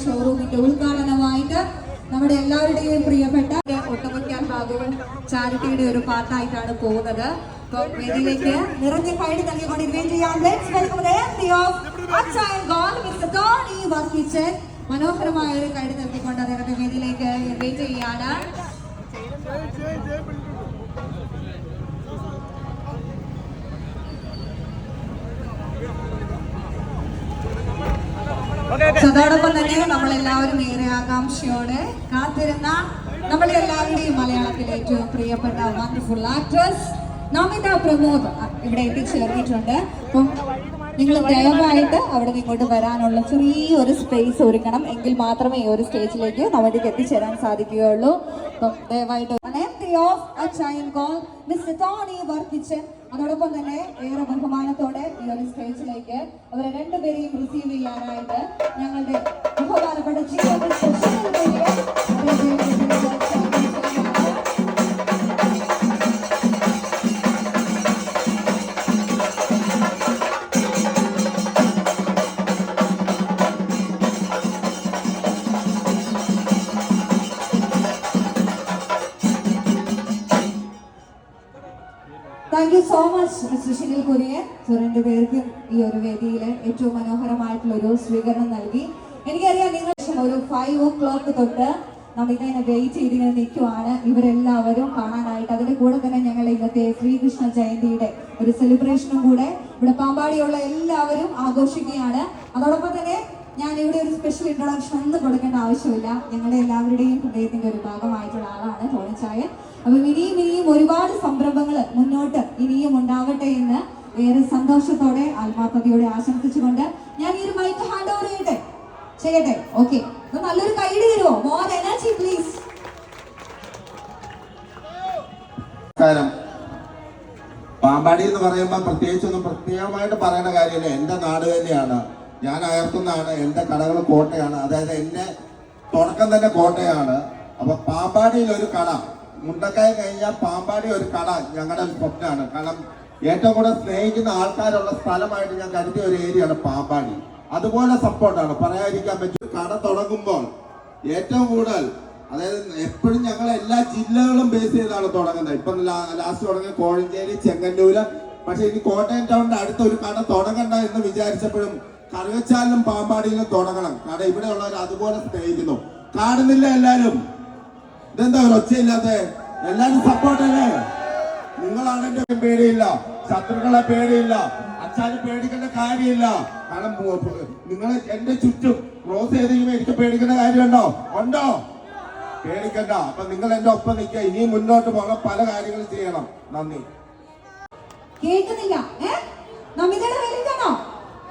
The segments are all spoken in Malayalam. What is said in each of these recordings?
ഷോറൂമിന്റെ ഉദ്ഘാടനമായിട്ട് നമ്മുടെ എല്ലാവരുടെയും പ്രിയപ്പെട്ട ഒട്ടുമുക്കാൽ ഭാഗവും ചാരിറ്റിയുടെ ഒരു പാർട്ടായിട്ടാണ് പോകുന്നത്. അപ്പോൾ വേദിയിലേക്ക് നിറഞ്ഞ കൈയ്യടി നൽകിക്കൊണ്ട് ഇൻവൈറ്റ് ചെയ്യാം. Let's welcome the MD of അച്ചായൻ ഗോൾഡ് മിസ്റ്റർ ടോണി വർക്കിച്ചൻ. മനോഹരമായ ഒരു കൈയ്യടി നൽകിക്കൊണ്ട് അദ്ദേഹത്തെ വേദിയിലേക്ക് ഇൻവൈറ്റ് ചെയ്യാണ്. അതോടൊപ്പം തന്നെ നമ്മളെല്ലാവരും ഏറെ ആകാംക്ഷയോടെ കാത്തിരുന്ന നമ്മളെ എല്ലാവരുടെയും മലയാളത്തിലെ ഏറ്റവും പ്രിയപ്പെട്ട വണ്ടർഫുൾ ആക്ട്രസ് നമിത പ്രമോദ് ഇവിടെ എത്തിച്ചേർന്നിട്ടുണ്ട്. അപ്പം നിങ്ങൾ ദയവായിട്ട് അവിടെ നിന്ന് ഇങ്ങോട്ട് വരാനുള്ള ചെറിയൊരു സ്പേസ് ഒരുക്കണം, എങ്കിൽ മാത്രമേ ഈ ഒരു സ്റ്റേജിലേക്ക് നമിതയ്ക്ക് എത്തിച്ചേരാൻ സാധിക്കുകയുള്ളൂ. അപ്പം ദയവായിട്ട് മിസ്റ്റർ ടോണി വർക്കിച്ചൻ, അതോടൊപ്പം തന്നെ ഏറെ ബഹുമാനത്തോടെ ഈ ഒരു സ്റ്റേജിലേക്ക് അവരെ രണ്ടുപേരെയും റിസീവ് ചെയ്യാനായിട്ട് ഞങ്ങളുടെ ബഹുമാനപ്പെട്ട thank you so much mister Sunil Kurian. രണ്ടുപേർക്കും ഈ ഒരു വേദിയിൽ ഏറ്റവും മനോഹരമായിട്ടുള്ള ഒരു സ്വീകരണം നൽകി. എനിക്കറിയാം നിങ്ങൾ ഒരു 5 o'clock തൊട്ട് നമ്മളിങ്ങനെ വെയിറ്റ് ചെയ്തിങ്ങനെ നിൽക്കുവാണ് ഇവരെല്ലാവരും കാണാനായിട്ട്. അതിന്റെ കൂടെ തന്നെ ഞങ്ങൾ ഇന്നത്തെ ശ്രീകൃഷ്ണ ജയന്തിയുടെ ഒരു സെലിബ്രേഷനും കൂടെ ഇവിടെ പാമ്പാടിയുള്ള എല്ലാവരും ആഘോഷിക്കുകയാണ്. അതോടൊപ്പം തന്നെ ഞാൻ ഇവിടെ ഒരു സ്പെഷ്യൽ ഇൻട്രൊഡക്ഷൻ ഒന്നും കൊടുക്കേണ്ട ആവശ്യമില്ല. ഞങ്ങളുടെ എല്ലാവരുടെയും ഹൃദയത്തിന്റെ ഒരു ഭാഗമായിട്ടുള്ള ആളാണ് ടോണിച്ചായൻ. അപ്പം ഇനിയും ഒരുപാട് സംരംഭങ്ങൾ മുന്നോട്ട് ഇനിയും ഉണ്ടാവട്ടെ എന്ന് ഏറെ സന്തോഷത്തോടെ ആത്മാർത്ഥതയോടെ ആശംസിച്ചുകൊണ്ട് ഞാൻ ഈ ഒരു മൈക്ക് ഹാൻഡ് ഓവർ ചെയ്യട്ടെ. ഓക്കെ, നല്ലൊരു കൈയ്യടി തരുമോ? More energy please. പാമ്പാടി എന്ന് പറയുമ്പോൾ പ്രത്യേകമായിട്ട് പറയേണ്ട കാര്യമില്ല. എന്റെ നാട് തന്നെയാണ്, ഞാൻ അയർത്തുന്നതാണ്, എന്റെ കടകൾ കോട്ടയാണ്, അതായത് എന്റെ തുടക്കം തന്നെ കോട്ടയാണ്. അപ്പൊ പാമ്പാടിയിൽ ഒരു കട, മുണ്ടക്കായ കഴിഞ്ഞാൽ പാമ്പാടി ഒരു കട ഞങ്ങളുടെ ഒരു സ്വപ്നമാണ്. കാരണം ഏറ്റവും കൂടുതൽ സ്നേഹിക്കുന്ന ആൾക്കാരുള്ള സ്ഥലമായിട്ട് ഞാൻ കരുതിയ ഒരു ഏരിയയാണ് പാമ്പാടി. അതുപോലെ സപ്പോർട്ടാണ്, പറയാതിരിക്കാൻ പറ്റും. കട തുടങ്ങുമ്പോൾ ഏറ്റവും കൂടുതൽ, അതായത് എപ്പോഴും ഞങ്ങൾ എല്ലാ ജില്ലകളും ബേസ് ചെയ്താണ് തുടങ്ങുന്നത്. ഇപ്പം ലാസ്റ്റ് തുടങ്ങിയ കോഴഞ്ചേരി, ചെങ്ങന്നൂര്. പക്ഷെ ഇനി കോട്ടയം ടൗണിന്റെ അടുത്തൊരു കട തുടങ്ങണ്ട എന്ന് വിചാരിച്ചപ്പോഴും കറുകച്ചാലിലും പാമ്പാടിയിലും തുടങ്ങണം. കാരണം ഇവിടെ ഉള്ളവർ അതുപോലെ സ്നേഹിക്കുന്നു. കാണുന്നില്ല എല്ലാരും? ഇതെന്താ ഒരു ഒച്ചയില്ലാത്ത? എല്ലാരും സപ്പോർട്ടല്ലേ? നിങ്ങളാണെന്റെ പേടിയില്ല, ശത്രുക്കളെ പേടിയില്ല, അച്ഛന് പേടിക്കേണ്ട കാര്യമില്ല. കാരണം നിങ്ങൾ എന്റെ ചുറ്റും ക്രോസ് ചെയ്തെങ്കിലും എനിക്ക് പേടിക്കേണ്ട കാര്യമുണ്ടോ? ഉണ്ടോ? പേടിക്കണ്ട. അപ്പൊ നിങ്ങൾ എന്റെ ഒപ്പം നിൽക്കുക. ഇനിയും മുന്നോട്ട് പോകണം, പല കാര്യങ്ങളും ചെയ്യണം. നന്ദി. കേൾക്കുന്നില്ല? നമിതയുടെ വേലിക്കാണോ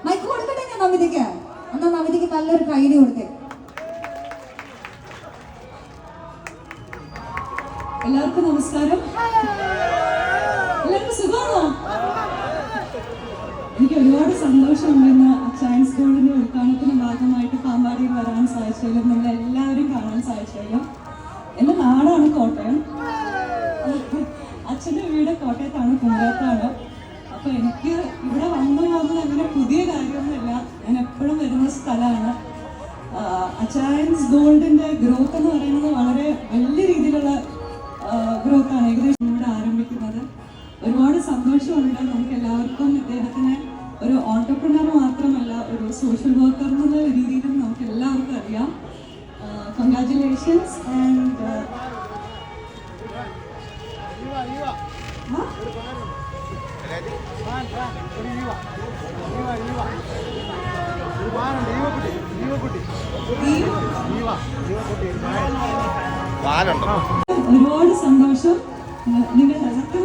മൈക്ക് കൊടുക്കട്ടെ? ഞാൻ നമിതയ്ക്ക് എന്നാ നമിതയ്ക്ക് നല്ലൊരു കൈയ്യടി കൊടുത്തേ. എല്ലാവർക്കും നമസ്കാരം. എല്ലാവർക്കും സുഖമാണോ? എനിക്ക് ഒരുപാട് സന്തോഷമുണ്ടെന്ന് അച്ചായൻസ് ഗോൾഡിന്റെ ഉദ്ഘാടനത്തിന്റെ ഭാഗമായിട്ട് പാമ്പാടിയിൽ വരാൻ സാധിച്ചാലും നമ്മളെല്ലാവരും കാണാൻ സാധിച്ചാലും. എൻ്റെ നാടാണ് കോട്ടയം, അച്ഛൻ്റെ വീട് കോട്ടയത്താണ്, കുമ്പളത്താണ്. അപ്പൊ എനിക്ക് ഇവിടെ വന്നു പോകുന്നത് അങ്ങനെ പുതിയ കാര്യമൊന്നുമില്ല, ഞാൻ എപ്പോഴും വരുന്ന സ്ഥലമാണ്. അച്ചായൻസ് ഗോൾഡിന്റെ ഗ്രോത്ത് എന്ന് പറയുന്നത് വളരെ വലിയ രീതിയിലുള്ള ഗ്രോത്താണ് ഏകദേശം ഇവിടെ ആരംഭിക്കുന്നത്. ഒരുപാട് സന്തോഷമുണ്ട്. നമുക്ക് എല്ലാവർക്കും ഇദ്ദേഹത്തിന് ഒരു ഓൺടർപ്രണർ മാത്രമല്ല, ഒരു സോഷ്യൽ വർക്കർ എന്നുള്ള രീതിയിലും നമുക്ക് എല്ലാവർക്കും അറിയാം. കൺഗ്രാറ്റുലേഷൻസ്. ആൻഡ് ഒരുപാട് സന്തോഷം. നിങ്ങൾ അതൊക്കെ